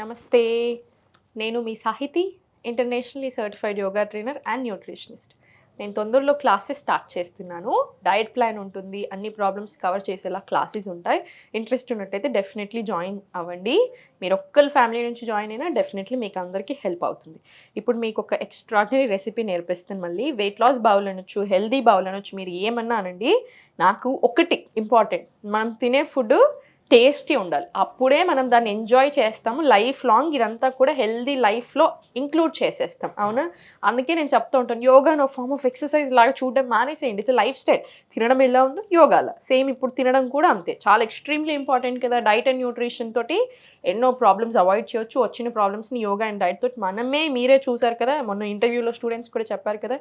నమస్తే. నేను మీ Sahithi, internationally certified yoga trainer and nutritionist. నేను తొందరలో క్లాసెస్ స్టార్ట్ చేస్తున్నాను. డయట్ ప్లాన్ ఉంటుంది. అన్ని ప్రాబ్లమ్స్ కవర్ చేసేలా క్లాసెస్ ఉంటాయి. ఇంట్రెస్ట్ ఉన్నట్టయితే డెఫినెట్లీ జాయిన్ అవ్వండి. మీరు ఒక్కళ్ళ ఫ్యామిలీ నుంచి జాయిన్ అయినా డెఫినెట్లీ మీకు అందరికీ హెల్ప్ అవుతుంది. ఇప్పుడు మీకు ఒక ఎక్స్ట్రాడినరీ రెసిపీ నేర్పిస్తాను మళ్ళీ. వెయిట్ లాస్ బౌల్ అనొచ్చు, హెల్తీ బౌల్ అనొచ్చు, మీరు ఏమన్నా అనండి. నాకు ఒకటి ఇంపార్టెంట్, మనం తినే ఫుడ్ టేస్టీ ఉండాలి. అప్పుడే మనం దాన్ని ఎంజాయ్ చేస్తాము. లైఫ్ లాంగ్ ఇదంతా కూడా హెల్దీ లైఫ్లో ఇంక్లూడ్ చేసేస్తాం. అవునా? అందుకే నేను చెప్తూ ఉంటాను, yoga no form of exercise లాగా చూడడం మానేసేయండి. ఇది లైఫ్ స్టైల్. తినడం ఎలా ఉందో యోగాలో సేమ్ ఇప్పుడు తినడం కూడా అంతే. చాలా ఎక్స్ట్రీమ్లీ ఇంపార్టెంట్ కదా. డైట్ అండ్ న్యూట్రిషన్ తోటి ఎన్నో ప్రాబ్లమ్స్ అవాయిడ్ చేయొచ్చు. వచ్చిన ప్రాబ్లమ్స్ని యోగా అండ్ డైట్ తోటి మీరే చూసారు కదా. మొన్న ఇంటర్వ్యూలో స్టూడెంట్స్ కూడా చెప్పారు కదా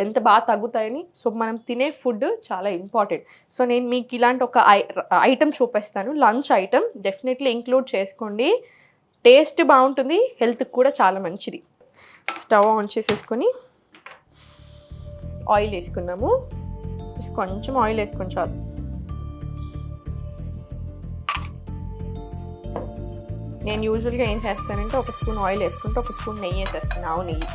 ఎంత బాగా తగ్గుతాయని. సో మనం తినే ఫుడ్ చాలా ఇంపార్టెంట్. సో నేను మీకు ఇలాంటి ఒక ఐటమ్ చూపిస్తాను. లంచ్ ఐటమ్ డెఫినెట్లీ ఇంక్లూడ్ చేసుకోండి. టేస్ట్ బాగుంటుంది, హెల్త్కి కూడా చాలా మంచిది. స్టవ్ ఆన్ చేసేసుకొని ఆయిల్ వేసుకుందాము. కొంచెం ఆయిల్ వేసుకొని చాలు. నేను యూజువల్గా ఏం చేస్తానంటే ఒక స్పూన్ ఆయిల్ వేసుకుంటే ఒక స్పూన్ నెయ్యి వేసేస్తాను, ఆవు నెయ్యి.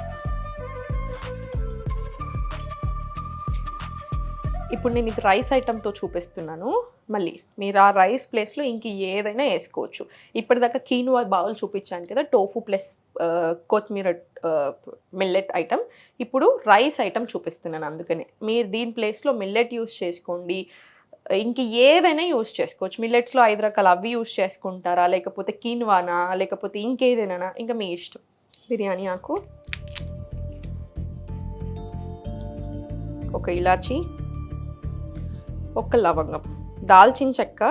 ఇప్పుడు నేను ఇది రైస్ ఐటమ్తో చూపిస్తున్నాను. మళ్ళీ మీరు ఆ రైస్ ప్లేస్లో ఇంక ఏదైనా వేసుకోవచ్చు. ఇప్పటిదాకా కీనువా బౌల్ చూపించాను కదా, టోఫు ప్లస్ కొత్తిమీర మిల్లెట్ ఐటమ్. ఇప్పుడు రైస్ ఐటమ్ చూపిస్తున్నాను. అందుకని మీరు దీని ప్లేస్లో మిల్లెట్ యూస్ చేసుకోండి. ఇంక ఏదైనా యూస్ చేసుకోవచ్చు. మిల్లెట్స్లో 5 రకాలు అవి యూస్ చేసుకుంటారా, లేకపోతే కీనువానా, లేకపోతే ఇంకేదైనా, ఇంకా మీ ఇష్టం. బిర్యానీ ఆకు, ఒక ఇలాచీ, ఒక లవంగం, దాల్చిన చెక్క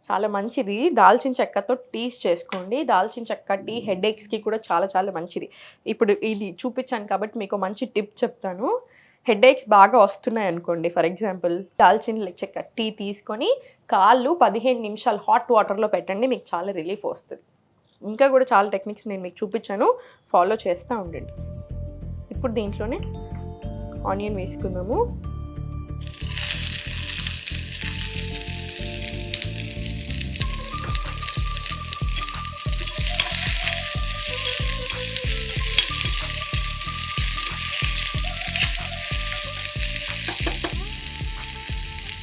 చాలా మంచిది. దాల్చిన చెక్కతో టీస్ చేసుకోండి. దాల్చిన చెక్క టీ హెడేక్స్కి కూడా చాలా చాలా మంచిది. ఇప్పుడు ఇది చూపించాను కాబట్టి మీకు మంచి టిప్ చెప్తాను. హెడేక్స్ బాగా వస్తున్నాయి అనుకోండి, ఫర్ ఎగ్జాంపుల్ దాల్చిన చెక్క టీ తీసుకొని కాళ్ళు 15 నిమిషాలు హాట్ వాటర్లో పెట్టండి. మీకు చాలా రిలీఫ్ వస్తుంది. ఇంకా కూడా చాలా టెక్నిక్స్ నేను మీకు చూపించాను, ఫాలో చేస్తూ ఉండండి. ఇప్పుడు దీంట్లోనే ఆనియన్ వేసుకుందాము.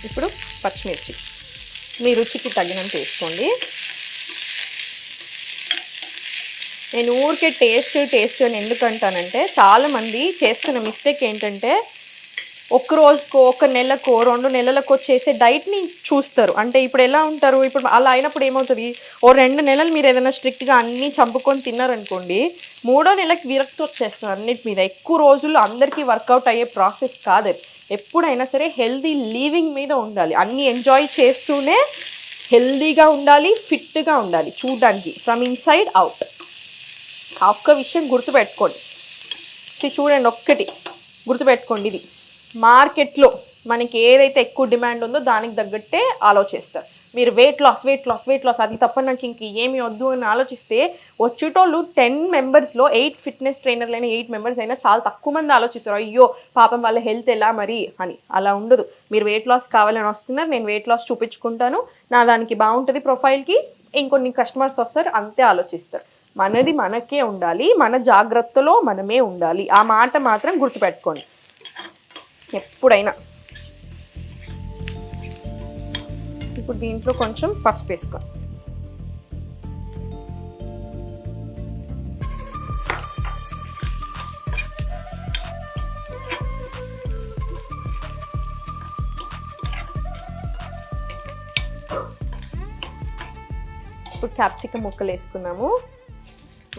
ఇప్పుడు పచ్చిమిర్చి మీ రుచికి తగినంత వేసుకోండి. నేను ఊరికే టేస్ట్ అని ఎందుకంటానంటే, చాలామంది చేస్తున్న మిస్టేక్ ఏంటంటే ఒక రోజుకో, ఒక నెలకో, 2 నెలలకో చేసే డైట్ని చూస్తారు. అంటే ఇప్పుడు ఎలా ఉంటారు, ఇప్పుడు అలా అయినప్పుడు ఏమవుతుంది, 2 నెలలు మీరు ఏదైనా స్ట్రిక్ట్గా అన్నీ చంపుకొని తిన్నారనుకోండి, 3వ నెలకి విరక్తి వచ్చేస్తారు అన్నిటి మీద. ఎక్కువ రోజులు అందరికీ వర్కౌట్ అయ్యే ప్రాసెస్ కాదు. ఎప్పుడైనా సరే హెల్దీ లీవింగ్ మీద ఉండాలి. అన్నీ ఎంజాయ్ చేస్తూనే హెల్దీగా ఉండాలి, ఫిట్గా ఉండాలి చూడడానికి, ఫ్రమ్ ఇన్సైడ్ అవుట్. ఆ ఒక్క విషయం గుర్తుపెట్టుకోండి. చూడండి, ఒక్కటి గుర్తుపెట్టుకోండి, ఇది మార్కెట్లో మనకి ఏదైతే ఎక్కువ డిమాండ్ ఉందో దానికి తగ్గట్టే ఆలోచిస్తారు. మీరు వెయిట్ లాస్ అది తప్ప నాకు ఇంక ఏమి వద్దు అని ఆలోచిస్తే వచ్చేటోళ్ళు 10 మెంబర్స్లో 8 ఫిట్నెస్ ట్రైనర్లు అయినా 8 మెంబర్స్ అయినా చాలా తక్కువ మంది ఆలోచిస్తారు, అయ్యో పాపం వాళ్ళ హెల్త్ ఎలా మరి అని. అలా ఉండదు. మీరు వెయిట్ లాస్ కావాలని వస్తున్నారు, నేను వెయిట్ లాస్ చూపించుకుంటాను, నా దానికి బాగుంటుంది ప్రొఫైల్కి, ఇంకొన్ని కస్టమర్స్ వస్తారు, అంతే ఆలోచిస్తారు. మనది మనకే ఉండాలి, మన జాగ్రత్తలో మనమే ఉండాలి. ఆ మాట మాత్రం గుర్తుపెట్టుకోండి ఎప్పుడైనా. ఇప్పుడు దీంట్లో కొంచెం పసుపు వేసుకోండి. ఇప్పుడు క్యాప్సికమ్ ముక్కలు వేసుకుందాము.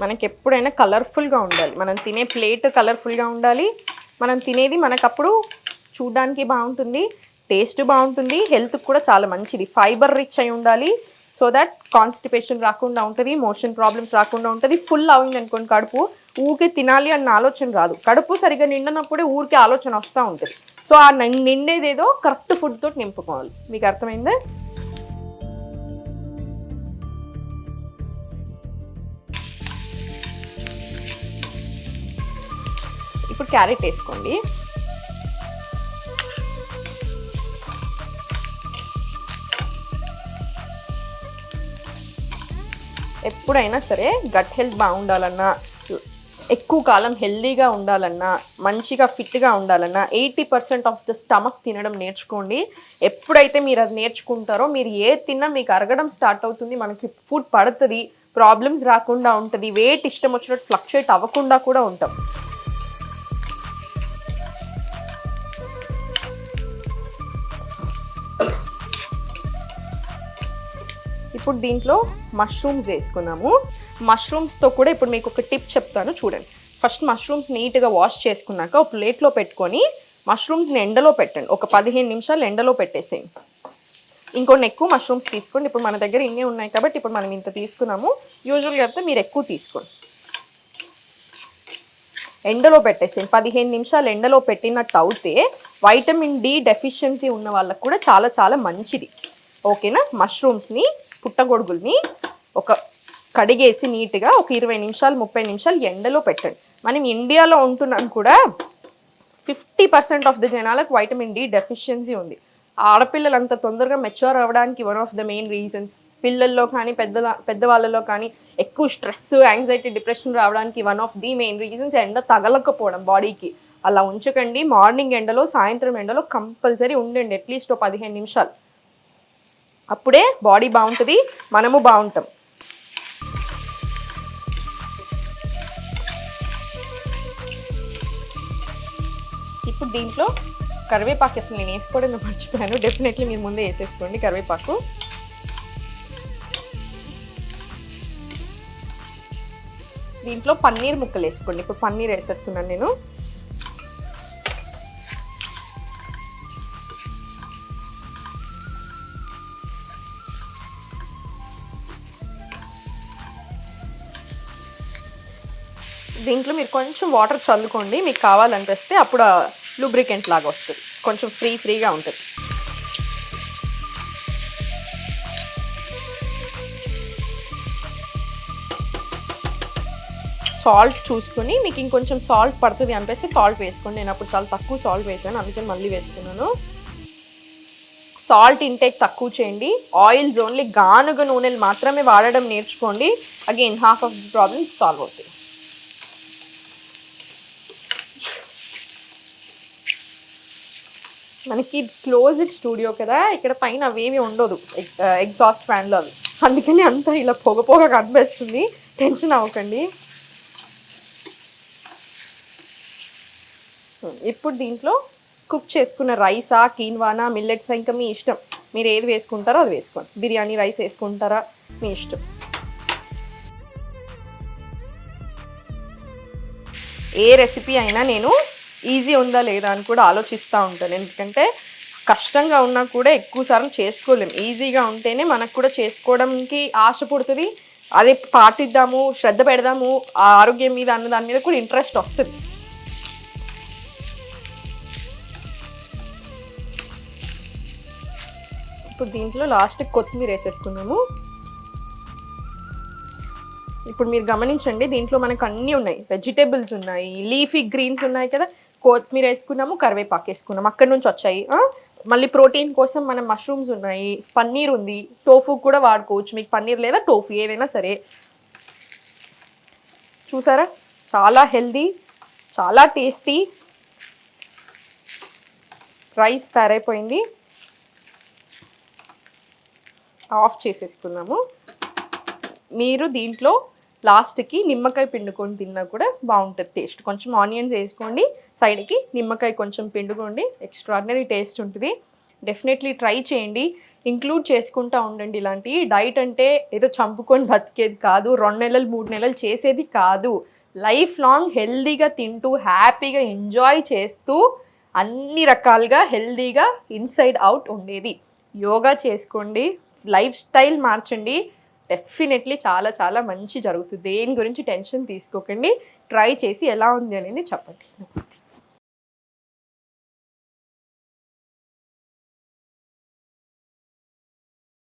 మనకి ఎప్పుడైనా కలర్ఫుల్గా ఉండాలి, మనం తినే ప్లేట్ కలర్ఫుల్గా ఉండాలి. మనం తినేది మనకప్పుడు చూడడానికి బాగుంటుంది, టేస్ట్ బాగుంటుంది, హెల్త్కి కూడా చాలా మంచిది. ఫైబర్ రిచ్ అయి ఉండాలి, సో దట్ కాన్స్టిపేషన్ రాకుండా ఉంటుంది, మోషన్ ప్రాబ్లమ్స్ రాకుండా ఉంటుంది. ఫుల్ అయింది అనుకోండి కడుపు, ఊరికే తినాలి అన్న ఆలోచన రాదు. కడుపు సరిగ్గా నిండినప్పుడే ఊరికే ఆలోచన వస్తూ ఉంటుంది. సో ఆ నిండేదేదో కరెక్ట్ ఫుడ్ తోటి నింపుకోవాలి. మీకు అర్థమైందా? ఇప్పుడు క్యారెట్ వేసుకోండి. ఎప్పుడైనా సరే గట్ హెల్త్ బాగుండాలన్నా, ఎక్కువ కాలం హెల్దీగా ఉండాలన్నా, మంచిగా ఫిట్గా ఉండాలన్నా 80% ఆఫ్ ద స్టమక్ తినడం నేర్చుకోండి. ఎప్పుడైతే మీరు అది నేర్చుకుంటారో మీరు ఏది తిన్నా మీకు అరగడం స్టార్ట్ అవుతుంది, మనకి ఫుడ్ పడుతుంది, ప్రాబ్లమ్స్ రాకుండా ఉంటుంది, వెయిట్ ఇష్టం వచ్చినట్టు ఫ్లక్చుయేట్ అవ్వకుండా కూడా ఉంటాం. ఇప్పుడు దీంట్లో మష్రూమ్స్ వేసుకున్నాము. మష్రూమ్స్తో కూడా ఇప్పుడు మీకు ఒక టిప్ చెప్తాను చూడండి. ఫస్ట్ మష్రూమ్స్ నీట్గా వాష్ చేసుకున్నాక ఒక ప్లేట్లో పెట్టుకొని మష్రూమ్స్ని ఎండలో పెట్టండి. ఒక 15 నిమిషాలు ఎండలో పెట్టేసేయండి. ఇంకొన్ని ఎక్కువ మష్రూమ్స్ తీసుకోండి. ఇప్పుడు మన దగ్గర ఇన్ని ఉన్నాయి కాబట్టి ఇప్పుడు మనం ఇంత తీసుకున్నాము. యూజువల్గా అయితే మీరు ఎక్కువ తీసుకోండి. ఎండలో పెట్టేసేయండి. 15 నిమిషాలు ఎండలో పెట్టినట్టు అవుతే వైటమిన్ డి డెఫిషియన్సీ ఉన్న వాళ్ళకు కూడా చాలా చాలా మంచిది. ఓకేనా? మష్రూమ్స్ని, పుట్టగొడుగుల్ని ఒక కడిగేసి నీట్గా ఒక 20 నిమిషాలు 30 నిమిషాలు ఎండలో పెట్టండి. మనం ఇండియాలో ఉంటున్నాం కూడా 50% ఆఫ్ ద జనాలకు వైటమిన్ డి డెఫిషియన్సీ ఉంది. ఆడపిల్లలు అంత తొందరగా మెచ్యూర్ అవ్వడానికి one of the main reasons, పిల్లల్లో కానీ పెద్దవాళ్ళలో కానీ ఎక్కువ స్ట్రెస్, యాంగ్జైటీ, డిప్రెషన్ రావడానికి one of the main reasons ఎండ తగలకపోవడం బాడీకి. అలా ఉంచకండి. మార్నింగ్ ఎండలో, సాయంత్రం ఎండలో కంపల్సరీ ఉండండి అట్లీస్ట్ 15 నిమిషాలు. అప్పుడే బాడీ బాగుంటుంది, మనము బాగుంటాం. ఇప్పుడు దీంట్లో కరివేపాకు అసలు నేను వేసుకోవడం మర్చిపోయాను. డెఫినెట్లీ మీరు ముందే వేసేసుకోండి కరివేపాకు. దీంట్లో పన్నీర్ ముక్కలు వేసుకోండి. ఇప్పుడు పన్నీర్ వేసేస్తున్నాను నేను. దీంట్లో మీరు కొంచెం వాటర్ చల్లుకోండి మీకు కావాలనిపిస్తే, అప్పుడు లూబ్రికెంట్ లాగా వస్తుంది, కొంచెం ఫ్రీగా ఉంటుంది. సాల్ట్ చూసుకొని మీకు ఇంకొంచెం సాల్ట్ పడుతుంది అనిపిస్తే సాల్ట్ వేసుకోండి. నేను అప్పుడు చాలా తక్కువ సాల్ట్ వేసాను, అందుకని మళ్ళీ వేస్తున్నాను. సాల్ట్ ఇంటేక్ తక్కువ చేయండి. ఆయిల్స్ ఓన్లీ గానుగ నూనెలు మాత్రమే వాడడం నేర్చుకోండి. Again half of the problems solve అవుతాయి. మనకి క్లోజ్డ్ స్టూడియో కదా, ఇక్కడ పైన అవేమి ఉండదు, ఎగ్జాస్ట్ ఫ్యాన్లో అవి, అందుకని అంతా ఇలా పొగ కనిపిస్తుంది. టెన్షన్ అవ్వకండి. ఇప్పుడు దీంట్లో కుక్ చేసుకున్న రైసా, కీన్వానా, మిల్లెట్సా, ఇంకా మీ ఇష్టం, మీరు ఏది వేసుకుంటారో అది వేసుకోండి. బిర్యానీ రైస్ వేసుకుంటారా మీ ఇష్టం. ఏ రెసిపీ అయినా నేను ఈజీ ఉందా లేదా అని కూడా ఆలోచిస్తూ ఉంటాను. ఎందుకంటే కష్టంగా ఉన్నా కూడా ఎక్కువసార్లు చేసుకోలేము. ఈజీగా ఉంటేనే మనకు కూడా చేసుకోవడానికి ఆశ పుడుతుంది, అదే పాటిద్దాము, శ్రద్ధ పెడదాము ఆ ఆరోగ్యం మీద అన్న దాని మీద కూడా ఇంట్రెస్ట్ వస్తుంది. ఇప్పుడు దీంట్లో లాస్ట్కి కొత్తిమీర వేసేసుకున్నాము. ఇప్పుడు మీరు గమనించండి, దీంట్లో మనకు అన్నీ ఉన్నాయి, వెజిటేబుల్స్ ఉన్నాయి, లీఫీ గ్రీన్స్ ఉన్నాయి కదా, కొత్తిమీర వేసుకున్నాము, కరివేపాకు వేసుకున్నాము, అక్కడి నుంచి వచ్చాయి. మళ్ళీ ప్రోటీన్ కోసం మనం మష్రూమ్స్ ఉన్నాయి, పన్నీర్ ఉంది, టోఫు కూడా వాడుకోవచ్చు, మీకు పన్నీర్ లేదా టోఫు ఏదైనా సరే. చూసారా, చాలా హెల్దీ, చాలా టేస్టీ రైస్ తయారైపోయింది. ఆఫ్ చేసేసుకున్నాము. మీరు దీంట్లో లాస్ట్కి నిమ్మకాయ పిండుకొని తిన్నా కూడా బాగుంటుంది టేస్ట్. కొంచెం ఆనియన్స్ వేసుకోండి, సైడ్కి నిమ్మకాయ కొంచెం పిండుకోండి, ఎక్స్ట్రాడినరీ టేస్ట్ ఉంటుంది. డెఫినెట్లీ ట్రై చేయండి, ఇంక్లూడ్ చేసుకుంటూ ఉండండి. ఇలాంటి డైట్ అంటే ఏదో చంపుకొని బతికేది కాదు, 2 నెలలు 3 నెలలు చేసేది కాదు. లైఫ్ లాంగ్ హెల్దీగా తింటూ హ్యాపీగా ఎంజాయ్ చేస్తూ అన్ని రకాలుగా హెల్దీగా ఇన్సైడ్ అవుట్ ఉండేది. యోగా చేసుకోండి, లైఫ్ స్టైల్ మార్చండి, డెఫినెట్లీ చాలా చాలా మంచి జరుగుతుంది. దేని గురించి టెన్షన్ తీసుకోకండి, ట్రై చేసి ఎలా ఉంది అనేది చెప్పండి. నమస్తే.